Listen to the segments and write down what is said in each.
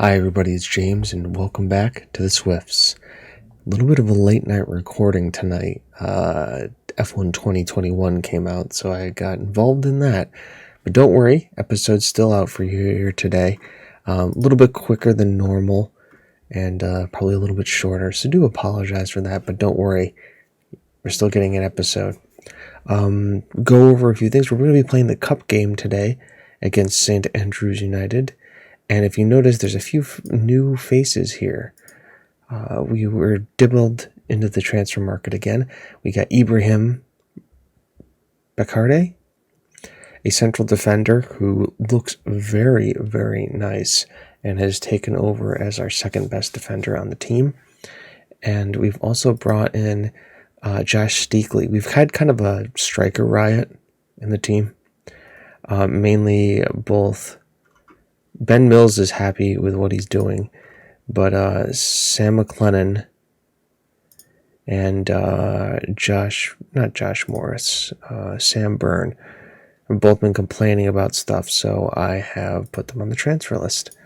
Hi everybody, it's James and welcome back to the Swifts. A little bit of a late night recording tonight. F1 2021 came out, so I got involved in that. But don't worry, episode's still out for you here today. A little bit quicker than normal and probably a little bit shorter, so do apologize for that, but don't worry, we're still getting an episode. Go over a few things. We're going to be playing the Cup game today against St. Andrews United. And if you notice, there's a few new faces here. We were dibbled into the transfer market again. We got Ibrahim Bakarde, a central defender who looks very, very nice and has taken over as our second best defender on the team. And we've also brought in Josh Steakley. We've had kind of a striker riot in the team. Mainly both Ben Mills is happy with what he's doing, but Sam McLennan and Sam Byrne have both been complaining about stuff, so I have put them on the transfer list.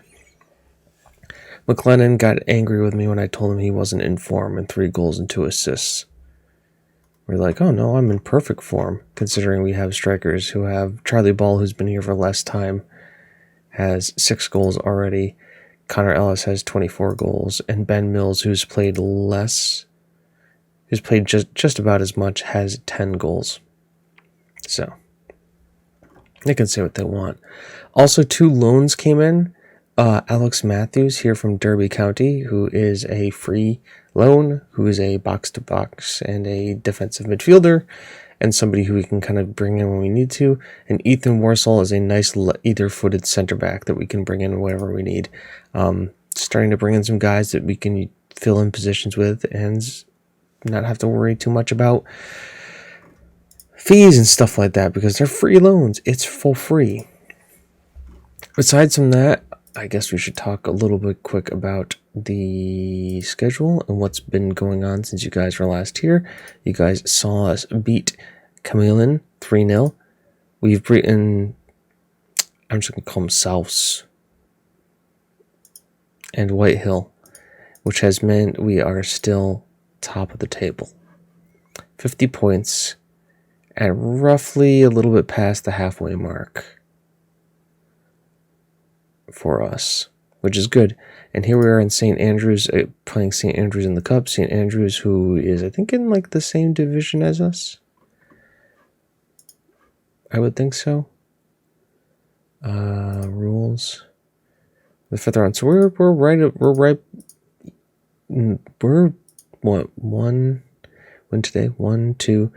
McLennan got angry with me when I told him he wasn't in form and 3 goals and 2 assists. We're like, oh no, I'm in perfect form, considering we have strikers who have Charlie Ball, who's been here for less time, has 6 goals already. Connor Ellis has 24 goals, and Ben Mills, who's played just about as much, has 10 goals. So they can say what they want. Also, 2 loans came in. Alex Matthews here from Derby County, who is a free loan, who is a box-to-box and a defensive midfielder, and somebody who we can kind of bring in when we need to. And Ethan Warsall is a nice either-footed center back that we can bring in whenever we need. Starting to bring in some guys that we can fill in positions with and not have to worry too much about fees and stuff like that, because they're free loans. It's for free. Besides from that, I guess we should talk a little bit quick about the schedule and what's been going on since you guys were last here. You guys saw us beat Camillin 3-0. We've beaten, I'm just going to call them Souths and Whitehill, which has meant we are still top of the table. 50 points at roughly a little bit past the halfway mark for us, which is good. And here we are in St. Andrews, playing St. Andrews in the Cup. St. Andrews, who is, I think, in like the same division as us. I would think so. Rules. The further on, so we're what, one win today? 1, 2.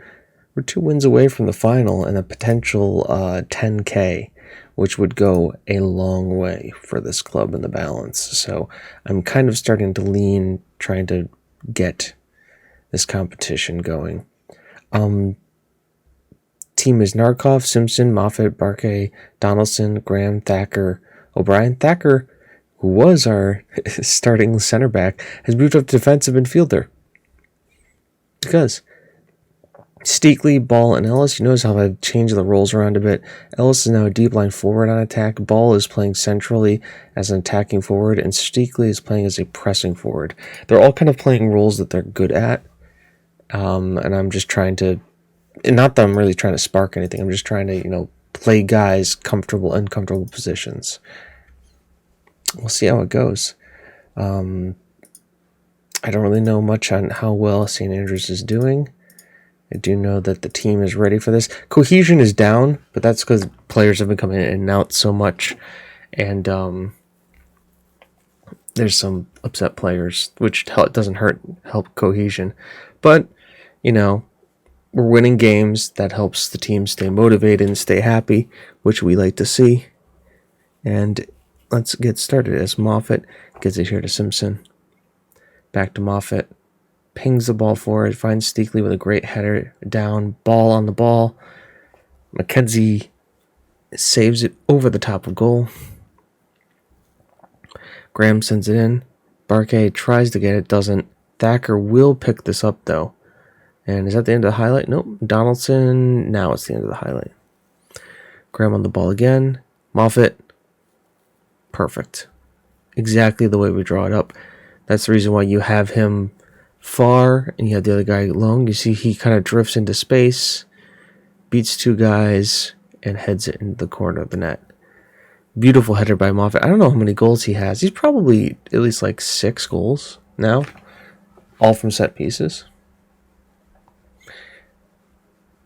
We're 2 wins away from the final and a potential 10K, which would go a long way for this club in the balance. So I'm kind of starting to lean, trying to get this competition going. Team is Narkov, Simpson, Moffat, Barkay, Donaldson, Graham, Thacker, O'Brien. Thacker, who was our starting center back, has moved up to defensive midfielder. Because Steakley, Ball, and Ellis, you notice how I've changed the roles around a bit. Ellis is now a deep line forward on attack. Ball is playing centrally as an attacking forward, and Steakley is playing as a pressing forward. They're all kind of playing roles that they're good at, and I'm just trying to, and not that I'm really trying to spark anything, I'm just trying to, play guys comfortable, uncomfortable positions. We'll see how it goes. I don't really know much on how well St. Andrews is doing. I do know that the team is ready for this. Cohesion is down, but that's because players have been coming in and out so much. And there's some upset players, which doesn't help cohesion. But, we're winning games. That helps the team stay motivated and stay happy, which we like to see. And let's get started as Moffat gets it here to Simpson. Back to Moffat. Pings the ball forward, finds Steakley with a great header down, Ball on the ball. McKenzie saves it over the top of goal. Graham sends it in. Barkay tries to get it, doesn't. Thacker will pick this up, though. And is that the end of the highlight? Nope. Donaldson, now it's the end of the highlight. Graham on the ball again. Moffat, perfect. exactly the way we draw it up. That's the reason why you have him far and you have the other guy long. You see he kind of drifts into space, beats two guys, and heads it into the corner of the net. Beautiful header by Moffat. I don't know how many goals he has. He's probably at least like 6 goals now, all from set pieces.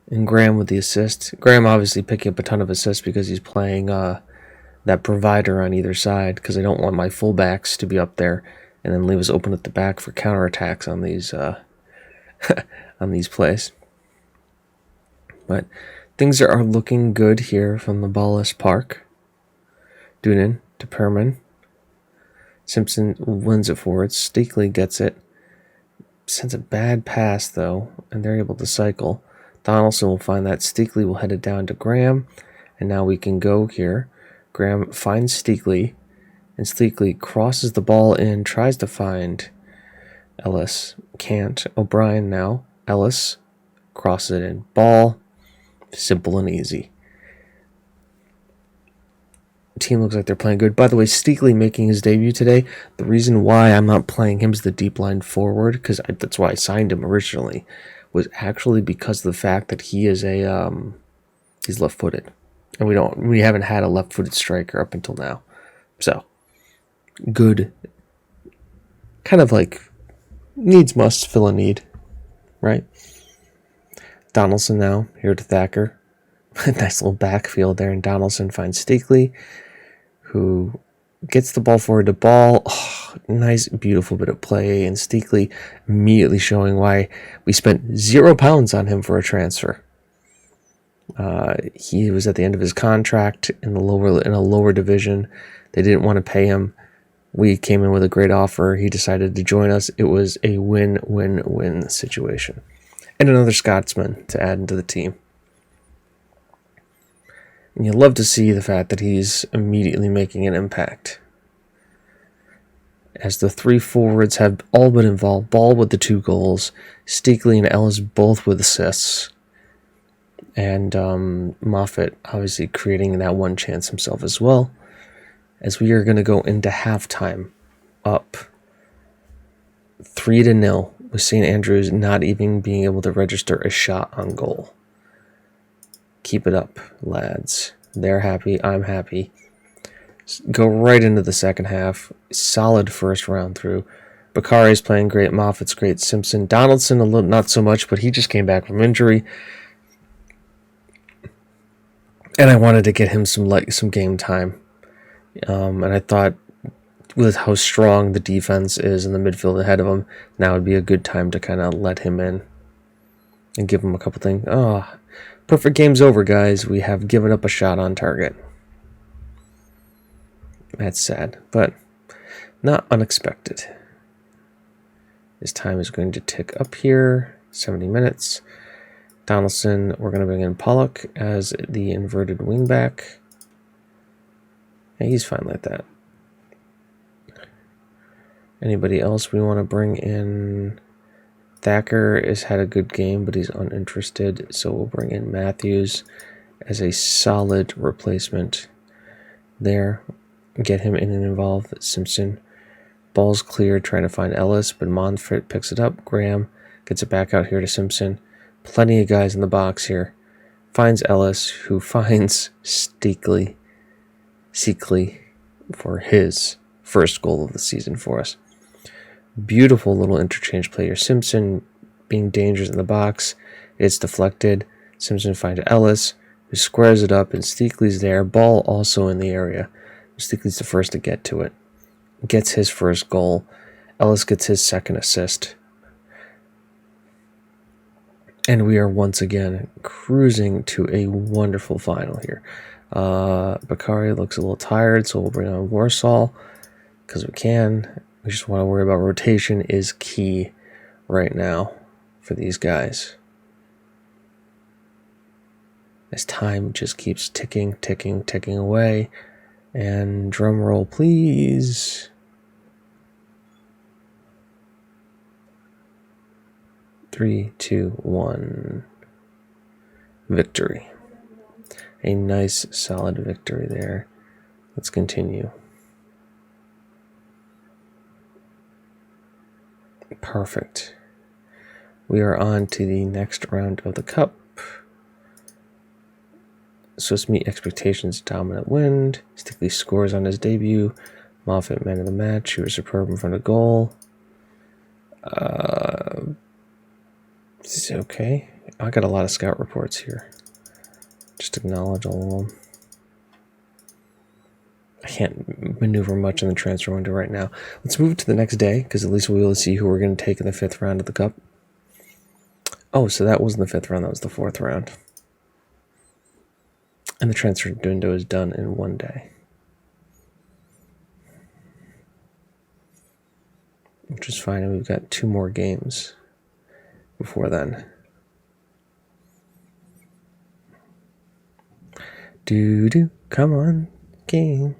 And Graham with the assist. Graham obviously picking up a ton of assists because he's playing that provider on either side, because I don't want my fullbacks to be up there and then leave us open at the back for counterattacks on these on these plays. But things are looking good here from the ballless park. Doonan to Perman. Simpson wins it forward. Steakley gets it. Sends a bad pass, though, and they're able to cycle. Donaldson will find that. Steakley will head it down to Graham. And now we can go here. Graham finds Steakley. And Steakley crosses the ball in. Tries to find Ellis. Can't. O'Brien now. Ellis crosses it in. Ball. Simple and easy. Team looks like they're playing good. By the way, Steakley making his debut today. The reason why I'm not playing him as the deep line forward, because that's why I signed him originally, was actually because of the fact that he is he's left-footed, and we haven't had a left-footed striker up until now. So good, kind of like needs must fill a need, right? Donaldson now here to Thacker. Nice little backfield there, and Donaldson finds Steakley, who gets the ball forward to ball. Oh, nice, beautiful bit of play, and Steakley immediately showing why we spent £0 on him for a transfer. He was at the end of his contract in a lower division. They didn't want to pay him. We came in with a great offer. He decided to join us. It was a win-win-win situation. And another Scotsman to add into the team. And you love to see the fact that he's immediately making an impact. As the 3 forwards have all been involved, Ball with the 2 goals, Steakley and Ellis both with assists, and Moffat obviously creating that one chance himself as well, as we are going to go into halftime up 3-0, with St. Andrews not even being able to register a shot on goal. Keep it up, lads. They're happy. I'm happy. Go right into the second half. Solid first round through. Bakari's playing great. Moffat's great. Simpson. Donaldson, a little not so much, but he just came back from injury. And I wanted to get him some game time. And I thought with how strong the defense is in the midfield ahead of him, now would be a good time to kind of let him in and give him a couple things. Perfect game's over, guys. We have given up a shot on target. That's sad, but not unexpected. His time is going to tick up here. 70 minutes. Donaldson, we're going to bring in Pollock as the inverted wingback. Yeah, he's fine like that. Anybody else we want to bring in? Thacker has had a good game, but he's uninterested, so we'll bring in Matthews as a solid replacement there. Get him in and involved. Simpson, ball's cleared, trying to find Ellis, but Montfort picks it up. Graham gets it back out here to Simpson. Plenty of guys in the box here. Finds Ellis, who finds Steakley for his first goal of the season for us. Beautiful little interchange player. Simpson being dangerous in the box. It's deflected. Simpson finds Ellis, who squares it up, and Steakley's there. Ball also in the area. Steakley's the first to get to it. Gets his first goal. Ellis gets his second assist. And we are once again cruising to a wonderful final here. Bakari looks a little tired, so we'll bring on Warsaw because we can. We just want to worry about rotation is key right now for these guys. As time just keeps ticking away. And drum roll, please. 3, 2, 1. Victory. A nice, solid victory there. Let's continue. Perfect. We are on to the next round of the Cup. Swifts meet expectations. Dominant win. Stickley scores on his debut. Moffat, man of the match. He was superb in front of goal. This is okay. I got a lot of scout reports here. Just acknowledge all of them. I can't maneuver much in the transfer window right now. Let's move to the next day, because at least we'll be able to see who we're going to take in the 5th round of the Cup. Oh, so that wasn't the 5th round, that was the 4th round. And the transfer window is done in 1 day. Which is fine, and we've got 2 more games before then. Come on, game.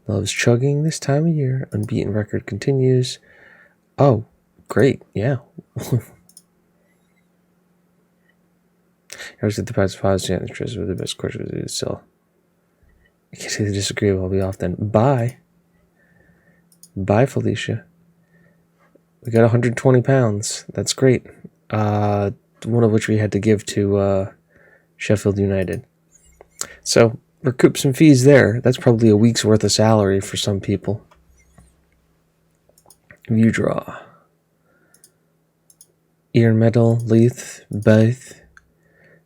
Loves chugging this time of year. Unbeaten record continues. Oh, great, yeah. I always get the positive interest with the best question still. I can't say they disagree, but I'll be off then. Bye. Bye, Felicia. We got 120 pounds. That's great. One of which we had to give to Sheffield United. So, recoup some fees there. That's probably a week's worth of salary for some people. View draw. Ian Meadow, Leith, Bath,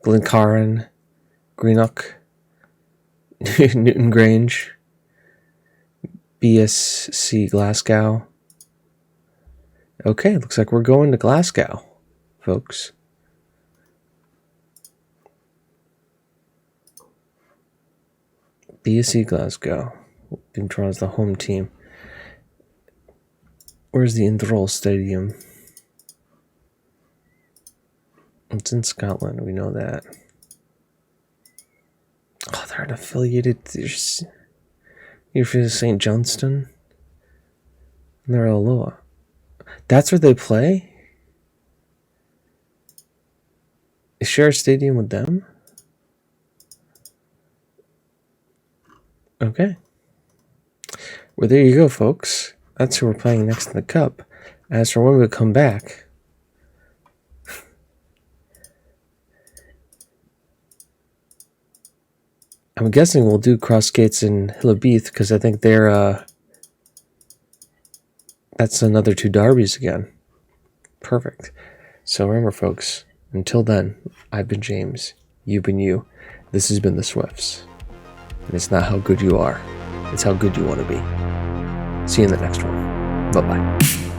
Glencairn, Greenock, Newton Grange, BSC Glasgow. Okay, looks like we're going to Glasgow, folks. BSC Glasgow. Being drawn as the home team. Where's the Inverkeithing Stadium? It's in Scotland, we know that. Oh, they're an affiliated. You're for St. Johnston? And they're Aloha. That's where they play? Is share a stadium with them? Okay. Well, there you go, folks. That's who we're playing next in the Cup. As for when we come back, I'm guessing we'll do Crossgates and Hillfield because I think they're that's another 2 derbies again. Perfect. So remember, folks, until then, I've been James. You've been you. This has been the Swifts. And it's not how good you are. It's how good you want to be. See you in the next one. Bye-bye.